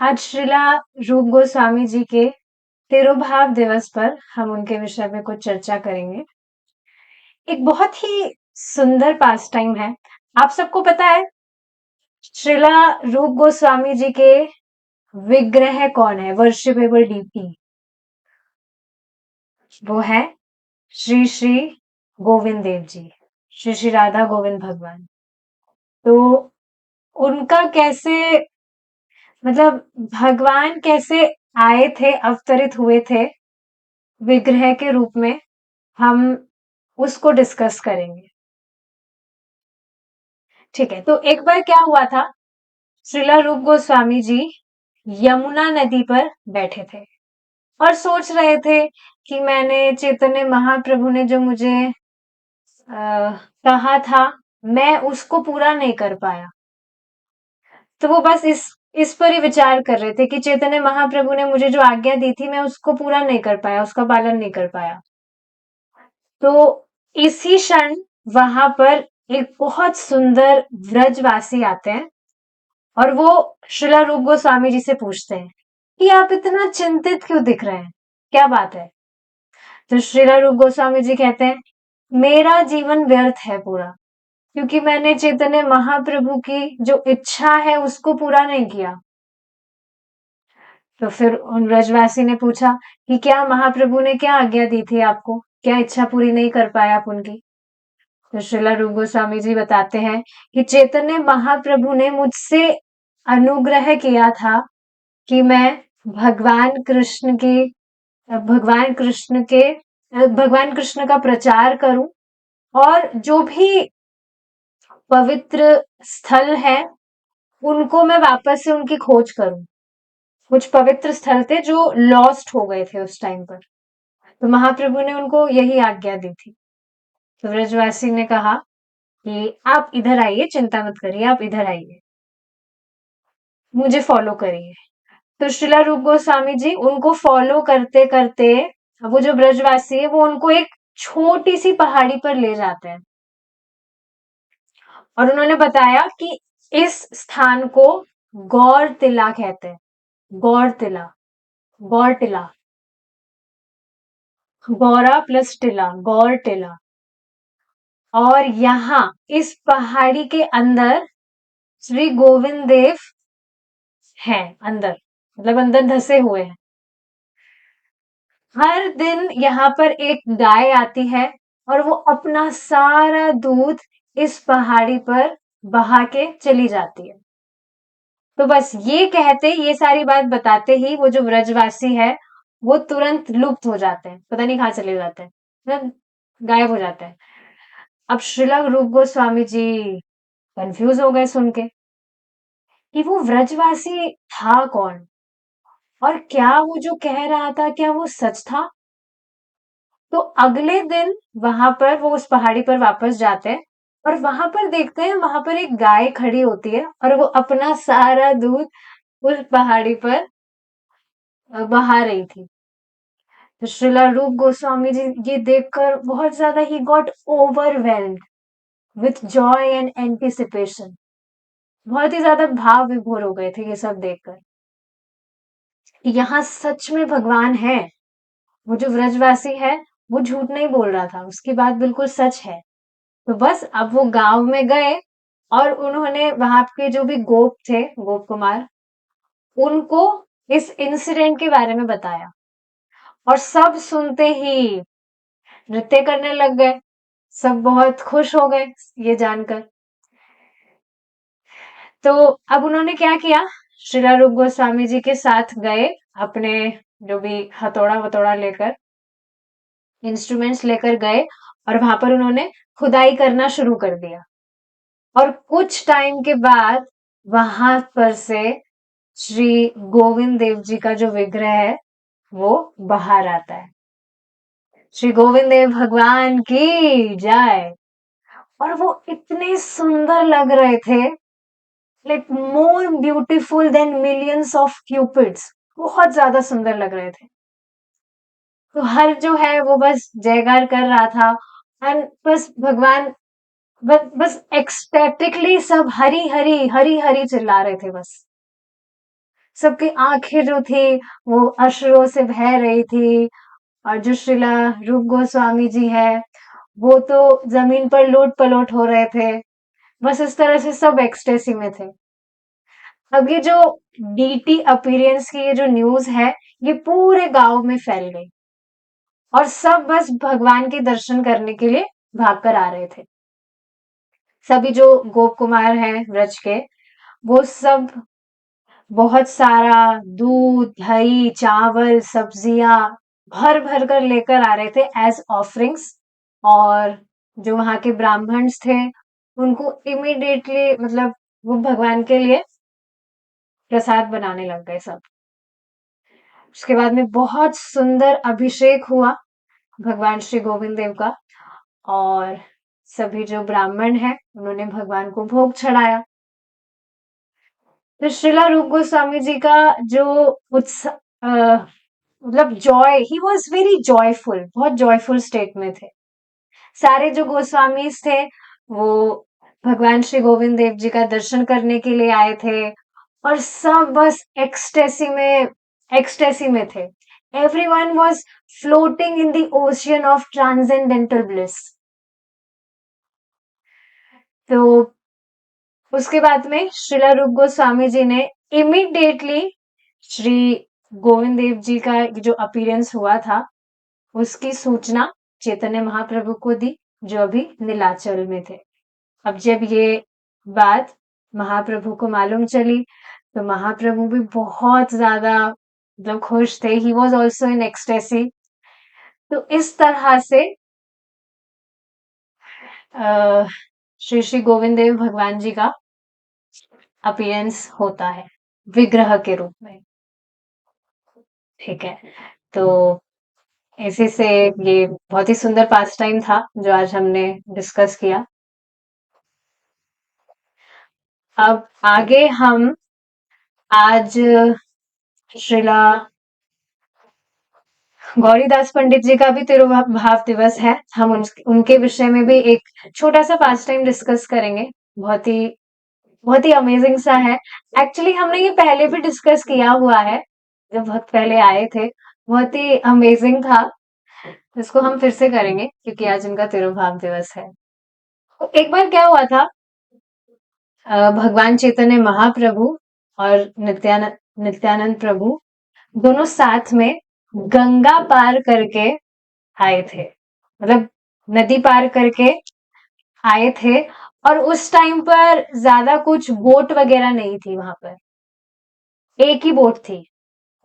आज श्रीला रूप गोस्वामी जी के तिरुभाव दिवस पर हम उनके विषय में कुछ चर्चा करेंगे। एक बहुत ही सुंदर पास टाइम है। आप सबको पता है श्रीला रूप गोस्वामी जी के विग्रह कौन है, वर्शिपेबल डीपी? वो है श्री श्री गोविंद देव जी, श्री श्री राधा गोविंद भगवान। तो उनका कैसे, मतलब भगवान कैसे आए थे, अवतरित हुए थे विग्रह के रूप में, हम उसको डिस्कस करेंगे। ठीक है, तो एक बार क्या हुआ था, श्रीला रूप गोस्वामी जी यमुना नदी पर बैठे थे और सोच रहे थे कि मैंने चैतन्य महाप्रभु ने जो मुझे कहा था, मैं उसको पूरा नहीं कर पाया। तो वो बस इस पर ही विचार कर रहे थे कि चैतन्य महाप्रभु ने मुझे जो आज्ञा दी थी, मैं उसको पूरा नहीं कर पाया, उसका पालन नहीं कर पाया। तो इसी क्षण वहां पर एक बहुत सुंदर व्रजवासी आते हैं और वो श्रीला रूप गोस्वामी जी से पूछते हैं कि आप इतना चिंतित क्यों दिख रहे हैं, क्या बात है? तो श्रीला रूप गोस्वामी जी कहते हैं, मेरा जीवन व्यर्थ है पूरा, क्योंकि मैंने चैतन्य महाप्रभु की जो इच्छा है उसको पूरा नहीं किया। तो फिर उन व्रजवासी ने पूछा कि क्या महाप्रभु ने क्या आज्ञा दी थी आपको, क्या इच्छा पूरी नहीं कर पाए आप उनकी? तो श्रीला रूप गोस्वामी जी बताते हैं कि चैतन्य महाप्रभु ने मुझसे अनुग्रह किया था कि मैं भगवान कृष्ण की भगवान कृष्ण के भगवान कृष्ण का प्रचार करूं और जो भी पवित्र स्थल है उनको मैं वापस से उनकी खोज करूं। कुछ पवित्र स्थल थे जो लॉस्ट हो गए थे उस टाइम पर, तो महाप्रभु ने उनको यही आज्ञा दी थी। तो व्रजवासी ने कहा कि आप इधर आइए, चिंता मत करिए, आप इधर आइए, मुझे फॉलो करिए। तो श्रीला रूप गोस्वामी जी उनको फॉलो करते करते, वो जो ब्रजवासी है वो उनको एक छोटी सी पहाड़ी पर ले जाते हैं और उन्होंने बताया कि इस स्थान को गौर टिला कहते हैं। गौर टिला, गौर टिला, गौरा प्लस टिला, गौर टिला। और यहाँ इस पहाड़ी के अंदर श्री गोविंद देव हैं, अंदर मतलब अंदर धसे हुए हैं। हर दिन यहाँ पर एक गाय आती है और वो अपना सारा दूध इस पहाड़ी पर बहा के चली जाती है। तो बस ये कहते, ये सारी बात बताते ही वो जो व्रजवासी है वो तुरंत लुप्त हो जाते हैं, पता नहीं कहाँ चले जाते हैं, मतलब गायब हो जाते हैं। अब श्रीला रूप गोस्वामी जी कंफ्यूज हो गए सुन के कि वो व्रजवासी था कौन और क्या वो जो कह रहा था क्या वो सच था। तो अगले दिन वहां पर वो उस पहाड़ी पर वापस जाते हैं और वहां पर देखते हैं, वहां पर एक गाय खड़ी होती है और वो अपना सारा दूध उस पहाड़ी पर बहा रही थी। तो श्रीला रूप गोस्वामी जी ये देखकर बहुत ज्यादा he got overwhelmed with Joy and anticipation, बहुत ही ज्यादा भाव विभोर हो गए थे ये सब देखकर कि यहाँ सच में भगवान है। वो जो व्रजवासी है वो झूठ नहीं बोल रहा था, उसकी बात बिल्कुल सच है। तो बस अब वो गांव में गए और उन्होंने वहां के जो भी गोप थे, गोप कुमार, उनको इस इंसिडेंट के बारे में बताया और सब सुनते ही नृत्य करने लग गए। सब बहुत खुश हो गए ये जानकर। तो अब उन्होंने क्या किया, श्रीला रूप गोस्वामी जी के साथ गए अपने जो भी हथौड़ा वथौड़ा लेकर, इंस्ट्रूमेंट्स लेकर गए और वहां पर उन्होंने खुदाई करना शुरू कर दिया। और कुछ टाइम के बाद वहां पर से श्री गोविंद देव जी का जो विग्रह है वो बाहर आता है। श्री गोविंद देव भगवान की जय। और वो इतने सुंदर लग रहे थे, like more beautiful then millions of cupids, बहुत ज्यादा सुंदर लग रहे थे। तो हर जो है वो बस जयकार कर रहा था एंड बस भगवान, बस एक्सटेटिकली सब हरी हरी हरी हरी चिल्ला रहे थे बस। सबकी आंखें जो थी वो अश्रुओं से बह रही थी। और जो श्रीला रूप गोस्वामी जी है वो तो जमीन पर लोट पलोट हो रहे थे। बस इस तरह से सब एक्सटेसी में थे। अब ये जो डीटी अपीयरेंस की ये जो न्यूज है ये पूरे गांव में फैल गई और सब बस भगवान के दर्शन करने के लिए भाग कर आ रहे थे। सभी जो गोप कुमार हैं ब्रज के वो सब बहुत सारा दूध, दही, चावल, सब्जियां भर भर कर लेकर आ रहे थे एज ऑफरिंग्स। और जो वहां के ब्राह्मण्स थे उनको इमीडिएटली मतलब वो भगवान के लिए प्रसाद बनाने लग गए सब। उसके बाद में बहुत सुंदर अभिषेक हुआ भगवान श्री गोविंद देव का। और सभी जो ब्राह्मण हैं उन्होंने भगवान को भोग चढ़ाया। तो श्रीला रूप गोस्वामी जी का जो उत्साह मतलब Joy, he was very joyful, बहुत जॉयफुल स्टेट में थे। सारे जो गोस्वामीज थे वो भगवान श्री गोविंद देव जी का दर्शन करने के लिए आए थे और सब बस एक्सटेसी में थे। Everyone was floating in the ocean of transcendental bliss. तो उसके बाद में श्रीला रूप गोस्वामी जी ने इमीडिएटली श्री गोविंद देव जी का जो अपीयरेंस हुआ था उसकी सूचना चैतन्य महाप्रभु को दी जो अभी नीलाचल में थे। अब जब ये बात महाप्रभु को मालूम चली तो महाप्रभु भी बहुत ज्यादा मतलब खुश थे। He was also in ecstasy. तो इस तरह से श्री श्री गोविंद देव भगवान जी का अपीयरेंस होता है विग्रह के रूप में। ठीक है, तो इसी से ये बहुत ही सुंदर पास टाइम था जो आज हमने डिस्कस किया। अब आगे हम आज श्रीला गौरीदास पंडित जी का भी तिरुभाव दिवस है। हम उनके विषय में भी एक छोटा सा पास टाइम डिस्कस करेंगे। बहुत ही अमेजिंग सा है। एक्चुअली हमने ये पहले भी डिस्कस किया हुआ है जब वक्त पहले आए थे। बहुत ही अमेजिंग था। इसको हम फिर से करेंगे क्योंकि आज उनका तिरुभाव दिवस है। तो एक बार क्या हुआ था, भगवान चैतन्य महाप्रभु और नित्यानंद प्रभु दोनों साथ में गंगा पार करके आए थे। मतलब नदी पार करके आए थे। और उस टाइम पर ज्यादा कुछ बोट वगैरह नहीं थी वहां पर। एक ही बोट थी।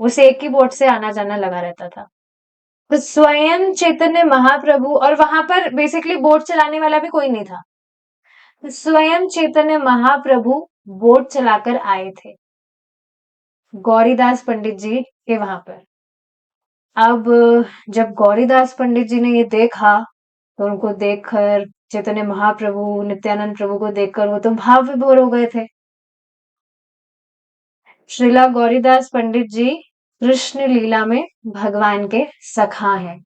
उस एक ही बोट से आना जाना लगा रहता था। तो स्वयं चैतन्य महाप्रभु, और वहां पर बेसिकली बोट चलाने वाला भी कोई नहीं था। तो स्वयं चैतन्य महाप्रभु बोट चलाकर आए थे गौरीदास पंडित जी के वहां पर। अब जब गौरीदास पंडित जी ने ये देखा तो उनको देखकर चैतन्य महाप्रभु नित्यानंद प्रभु को देखकर वो तो भाव विभोर हो गए थे। श्रीला गौरीदास पंडित जी कृष्ण लीला में भगवान के सखा हैं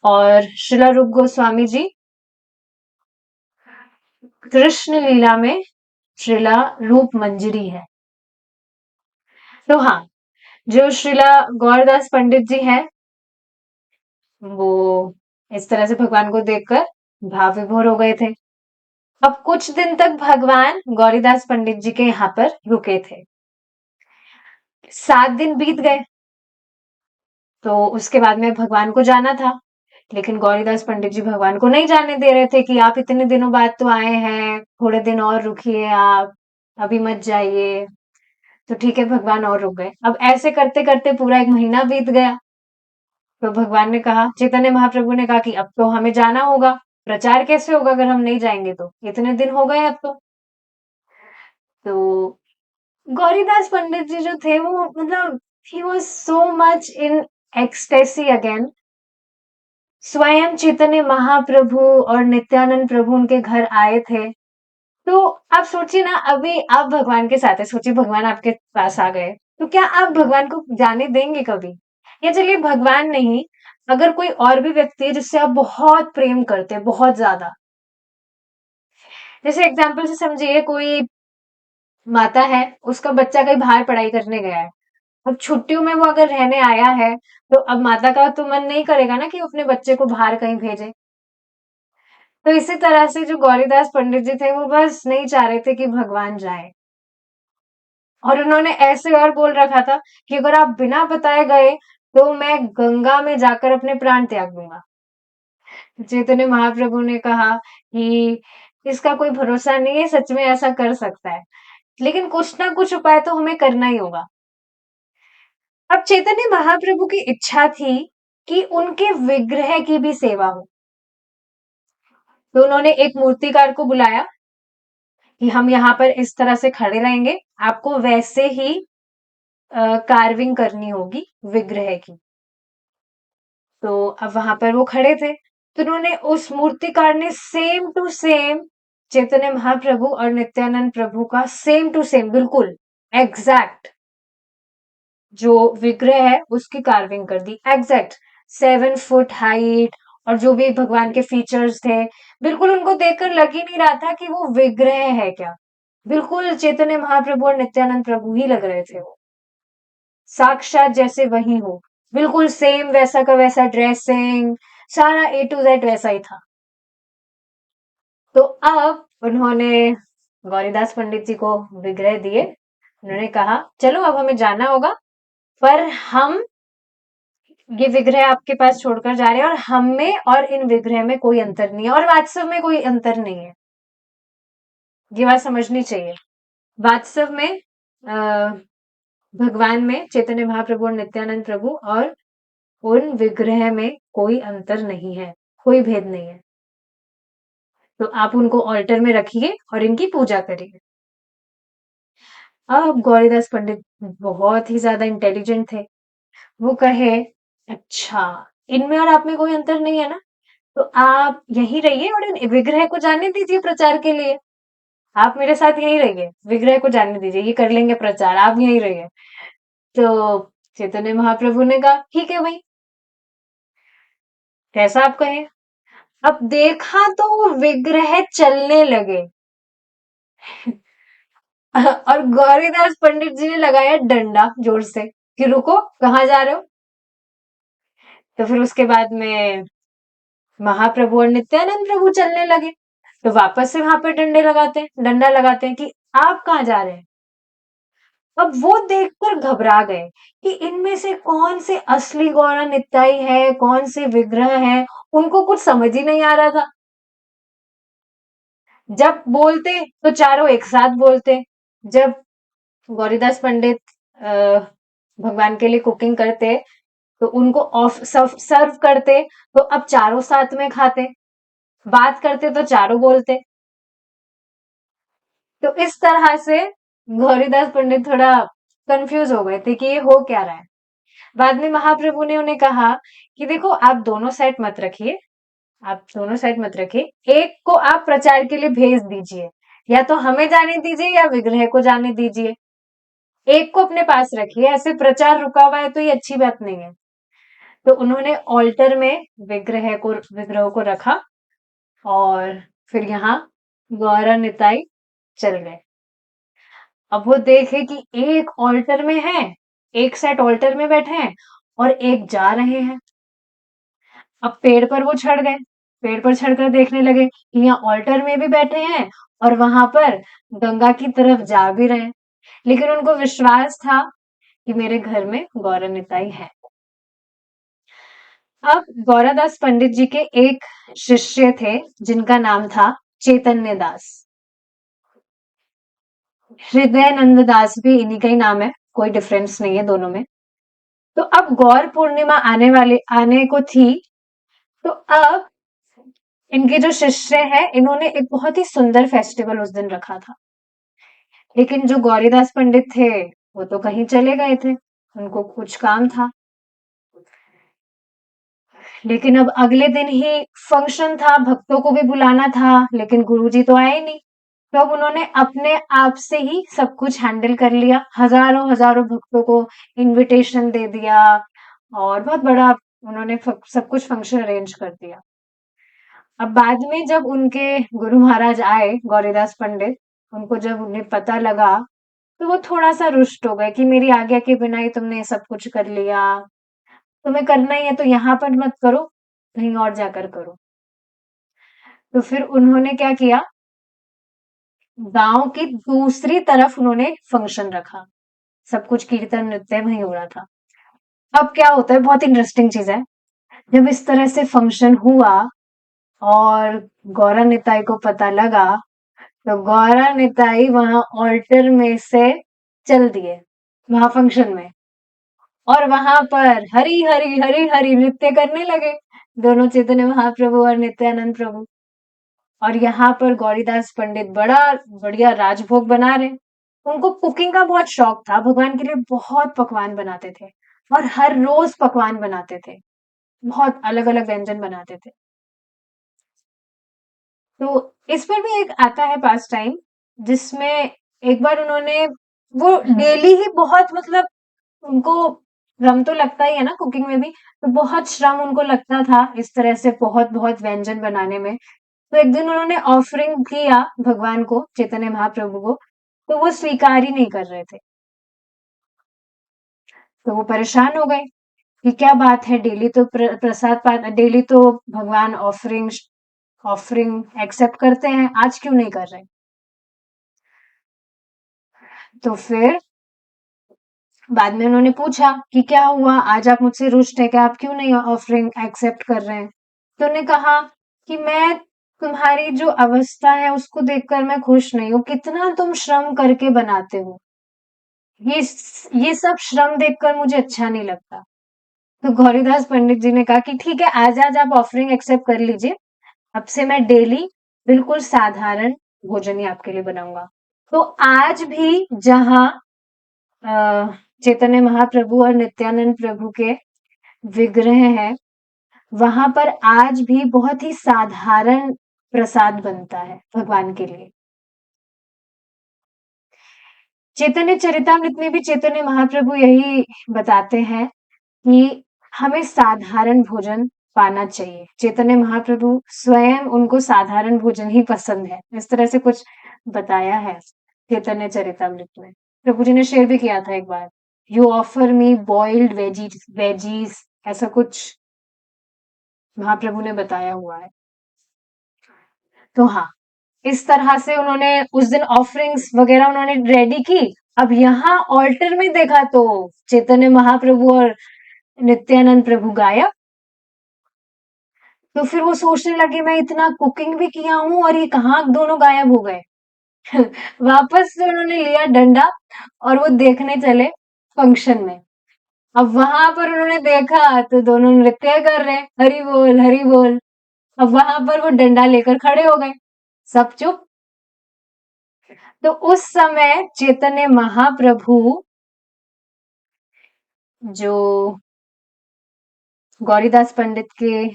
और श्रीला रूप गोस्वामी जी कृष्ण लीला में श्रीला रूप मंजरी है। तो हाँ, जो श्रीला गौरदास पंडित जी हैं वो इस तरह से भगवान को देखकर भाव विभोर हो गए थे। अब कुछ दिन तक भगवान गौरीदास पंडित जी के यहाँ पर रुके थे। 7 दिन बीत गए तो उसके बाद में भगवान को जाना था। लेकिन गौरीदास पंडित जी भगवान को नहीं जाने दे रहे थे कि आप इतने दिनों बाद तो आए हैं, थोड़े दिन और रुकिए, आप अभी मत जाइए। तो ठीक है, भगवान और रुक गए। अब ऐसे करते करते पूरा 1 महीना बीत गया। तो भगवान ने कहा, चैतन्य महाप्रभु ने कहा कि अब तो हमें जाना होगा। प्रचार कैसे होगा अगर हम नहीं जाएंगे? तो इतने दिन हो गए अब तो गौरीदास पंडित जी जो थे वो मतलब he was so much in ecstasy again. स्वयं चैतन्य महाप्रभु और नित्यानंद प्रभु उनके घर आए थे। तो आप सोचिए ना, अभी आप भगवान के साथ है, सोचिए भगवान आपके पास आ गए तो क्या आप भगवान को जाने देंगे कभी? या चलिए भगवान नहीं, अगर कोई और भी व्यक्ति है जिससे आप बहुत प्रेम करते हैं, बहुत ज्यादा, जैसे एग्जाम्पल से समझिए कोई माता है, उसका बच्चा कहीं बाहर पढ़ाई करने गया है। अब छुट्टियों में वो अगर रहने आया है, तो अब माता का तो मन नहीं करेगा ना कि वो अपने बच्चे को बाहर कहीं भेजे। तो इसी तरह से जो गौरीदास पंडित जी थे, वो बस नहीं चाह रहे थे कि भगवान जाए। और उन्होंने ऐसे और बोल रखा था कि अगर आप बिना बताए गए, तो मैं गंगा में जाकर अपने प्राण त्याग दूंगा। चैतन्य महाप्रभु ने कहा कि इसका कोई भरोसा नहीं है, सच में ऐसा कर सकता है, लेकिन कुछ ना कुछ उपाय तो हमें करना ही होगा। अब चैतन्य महाप्रभु की इच्छा थी कि उनके विग्रह की भी सेवा हो। तो उन्होंने एक मूर्तिकार को बुलाया कि हम यहाँ पर इस तरह से खड़े रहेंगे, आपको वैसे ही कार्विंग करनी होगी विग्रह की। तो अब वहां पर वो खड़े थे, तो उन्होंने उस मूर्तिकार ने same to same Chaitanya Mahaprabhu और नित्यानंद प्रभु का सेम टू सेम बिल्कुल एग्जैक्ट जो विग्रह है उसकी कार्विंग कर दी। एग्जैक्ट 7 फुट हाइट, और जो भी भगवान के फीचर्स थे, बिल्कुल उनको देखकर लग ही नहीं रहा था कि वो विग्रह है क्या। बिल्कुल चैतन्य महाप्रभु और नित्यानंद प्रभु ही लग रहे थे वो, साक्षात जैसे वही हो। बिल्कुल सेम वैसा का वैसा ड्रेसिंग, सारा A to Z वैसा ही था। तो अब उन्होंने गौरीदास पंडित जी को विग्रह दिए। उन्होंने कहा चलो अब हमें जाना होगा, पर हम ये विग्रह आपके पास छोड़कर जा रहे हैं, और हम में और इन विग्रह में कोई अंतर नहीं है, और वास्तव में कोई अंतर नहीं है। ये बात समझनी चाहिए। वास्तव में भगवान में चैतन्य महाप्रभु और नित्यानंद प्रभु और उन विग्रह में कोई अंतर नहीं है, कोई भेद नहीं है। तो आप उनको ऑल्टर में रखिए और इनकी पूजा करिए। अब गौरीदास पंडित बहुत ही ज्यादा इंटेलिजेंट थे। वो कहे अच्छा, इनमें और आप में कोई अंतर नहीं है ना, तो आप यहीं रहिए और इन विग्रह को जाने दीजिए प्रचार के लिए। आप मेरे साथ यहीं रहिए, विग्रह को जाने दीजिए, ये कर लेंगे प्रचार, आप यहीं रहिए। तो चैतन्य महाप्रभु ने कहा ठीक है भाई, कैसा आप कहें। अब देखा तो वो विग्रह चलने लगे। और गौरीदास पंडित जी ने लगाया डंडा जोर से कि रुको, कहाँ जा रहे हो। तो फिर उसके बाद में महाप्रभु और नित्यानंद प्रभु चलने लगे। तो वापस से वहां पे डंडा लगाते हैं कि आप कहाँ जा रहे हैं। अब वो देखकर घबरा गए कि इनमें से कौन से असली गौरा नित्याई है, कौन से विग्रह है। उनको कुछ समझ ही नहीं आ रहा था। जब बोलते तो चारों एक साथ बोलते, जब गौरीदास पंडित भगवान के लिए कुकिंग करते, तो उनको ऑफ सर्व करते, तो अब चारों साथ में खाते। बात करते तो चारों बोलते। तो इस तरह से गौरीदास पंडित थोड़ा कंफ्यूज हो गए थे कि ये हो क्या रहा है। बाद में महाप्रभु ने उन्हें कहा कि देखो, आप दोनों साइड मत रखिए, आप दोनों साइड मत रखिए, एक को आप प्रचार के लिए भेज दीजिए, या तो हमें जाने दीजिए या विग्रह को जाने दीजिए। एक को अपने पास रखिए, ऐसे प्रचार रुका हुआ है तो ये अच्छी बात नहीं है। तो उन्होंने ऑल्टर में विग्रह को रखा, और फिर यहाँ गौरा निताई चल गए। अब वो देखे कि एक ऑल्टर में है, एक सेट ऑल्टर में बैठे हैं और एक जा रहे हैं। अब पेड़ पर वो चढ़ गए, पेड़ पर चढ़कर देखने लगे कि यहाँ ऑल्टर में भी बैठे हैं और वहां पर गंगा की तरफ जा भी रहे हैं। लेकिन उनको विश्वास था कि मेरे घर में गौरा निताई है। अब गौरादास पंडित जी के एक शिष्य थे जिनका नाम था चैतन्य दास। हृदयानंद दास भी इन्हीं का ही नाम है, कोई डिफरेंस नहीं है दोनों में। तो अब गौर पूर्णिमा आने को थी। तो अब इनके जो शिष्य हैं, इन्होंने एक बहुत ही सुंदर फेस्टिवल उस दिन रखा था। लेकिन जो गौरीदास पंडित थे, वो तो कहीं चले गए थे, उनको कुछ काम था। लेकिन अब अगले दिन ही फंक्शन था, भक्तों को भी बुलाना था, लेकिन गुरुजी तो आए नहीं। तो अब उन्होंने अपने आप से ही सब कुछ हैंडल कर लिया, हजारों हजारों भक्तों को इनविटेशन दे दिया, और बहुत बड़ा उन्होंने सब कुछ फंक्शन अरेंज कर दिया। अब बाद में जब उनके गुरु महाराज आए, गौरीदास पंडित, उनको जब उन्हें पता लगा तो वो थोड़ा-सा रुष्ट हो गए कि मेरी आज्ञा के बिना ही तुमने ये सब कुछ कर लिया। तुम्हें करना ही है तो यहाँ पर मत करो, कहीं और जाकर करो। तो फिर उन्होंने क्या किया, गाँव की दूसरी तरफ उन्होंने फंक्शन रखा। सब कुछ कीर्तन नृत्य वहीं हो रहा था। अब क्या होता है, बहुत इंटरेस्टिंग चीज़ है। जब इस तरह से फंक्शन हुआ और गौरा निताई को पता लगा, तो गौरा निताई वहां ऑल्टर में से चल दिए, वहां फंक्शन में, और वहां पर हरि हरि हरि हरि नृत्य करने लगे, दोनों चैतन्य महाप्रभु और नित्यानंद प्रभु। और यहाँ पर गौरीदास पंडित बड़ा बढ़िया राजभोग बना रहे। उनको कुकिंग का बहुत शौक था, भगवान के लिए बहुत पकवान बनाते थे और हर रोज पकवान बनाते थे, बहुत अलग अलग व्यंजन बनाते थे। तो इस पर भी एक आता है पास टाइम, जिसमें एक बार उन्होंने, वो डेली ही बहुत, मतलब उनको श्रम तो लगता ही है ना कुकिंग में भी, तो बहुत श्रम उनको लगता था इस तरह से बहुत बहुत व्यंजन बनाने में। तो एक दिन उन्होंने ऑफरिंग किया भगवान को, चैतन्य महाप्रभु को, तो वो स्वीकार ही नहीं कर रहे थे। तो वो परेशान हो गए कि क्या बात है, डेली तो प्रसाद डेली तो भगवान ऑफरिंग ऑफरिंग एक्सेप्ट करते हैं, आज क्यों नहीं कर रहे। तो फिर बाद में उन्होंने पूछा कि क्या हुआ, आज आप मुझसे रुष्ट है, क्या आप क्यों नहीं ऑफरिंग एक्सेप्ट कर रहे हैं। तो उन्होंने कहा कि मैं, तुम्हारी जो अवस्था है उसको देखकर मैं खुश नहीं हूँ, कितना तुम श्रम करके बनाते हो, ये ये सब श्रम देखकर मुझे अच्छा नहीं लगता। तो गौरीदास पंडित जी ने कहा कि ठीक है, आज आज आप ऑफरिंग एक्सेप्ट कर लीजिए, अब से मैं डेली बिल्कुल साधारण भोजन ही आपके लिए बनाऊंगा। तो आज भी जहाँ चैतन्य महाप्रभु और नित्यानंद प्रभु के विग्रह हैं, वहां पर आज भी बहुत ही साधारण प्रसाद बनता है भगवान के लिए। चैतन्य चरितामृत में भी चैतन्य महाप्रभु यही बताते हैं कि हमें साधारण भोजन पाना चाहिए। चैतन्य महाप्रभु स्वयं, उनको साधारण भोजन ही पसंद है, इस तरह से कुछ बताया है चैतन्य चरितामृत में। प्रभु जी ने शेयर भी किया था एक बार, you offer me boiled veggies veggies, ऐसा कुछ महाप्रभु ने बताया हुआ है। तो हाँ, इस तरह से उन्होंने उस दिन ऑफरिंग्स वगैरह उन्होंने रेडी की। अब यहाँ ऑल्टर में देखा तो चैतन्य महाप्रभु और नित्यानंद प्रभु गायब। तो फिर वो सोचने लगे, मैं इतना कुकिंग भी किया हूँ और ये कहाँ दोनों गायब हो गए। वापस से उन्होंने लिया डंडा और वो देखने चले फंक्शन में। अब वहां पर उन्होंने देखा तो दोनों नृत्य कर रहे, हरि बोल हरि बोल। अब वहां पर वो डंडा लेकर खड़े हो गए, सब चुप। तो उस समय चैतन्य महाप्रभु, जो गौरीदास पंडित के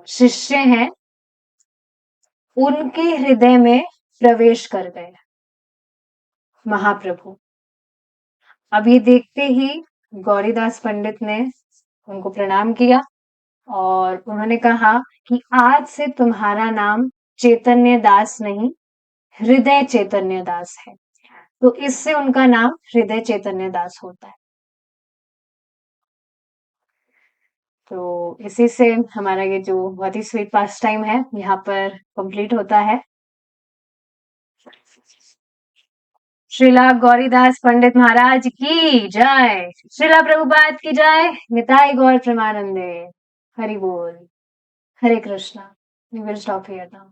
शिष्य हैं, उनके हृदय में प्रवेश कर गए महाप्रभु। अब ये देखते ही गौरीदास पंडित ने उनको प्रणाम किया और उन्होंने कहा कि आज से तुम्हारा नाम चैतन्य दास नहीं, हृदय चैतन्य दास है। तो इससे उनका नाम हृदय चैतन्य दास होता है। तो इसी से हमारा ये जो बहुत ही स्वीट पास टाइम है यहाँ पर कंप्लीट होता है। श्रीला गौरीदास पंडित महाराज की जय, श्रीला प्रभुपाद की जय, निताई गौर प्रेमानंदे, हरि बोल, हरे Krishna. We will stop here now.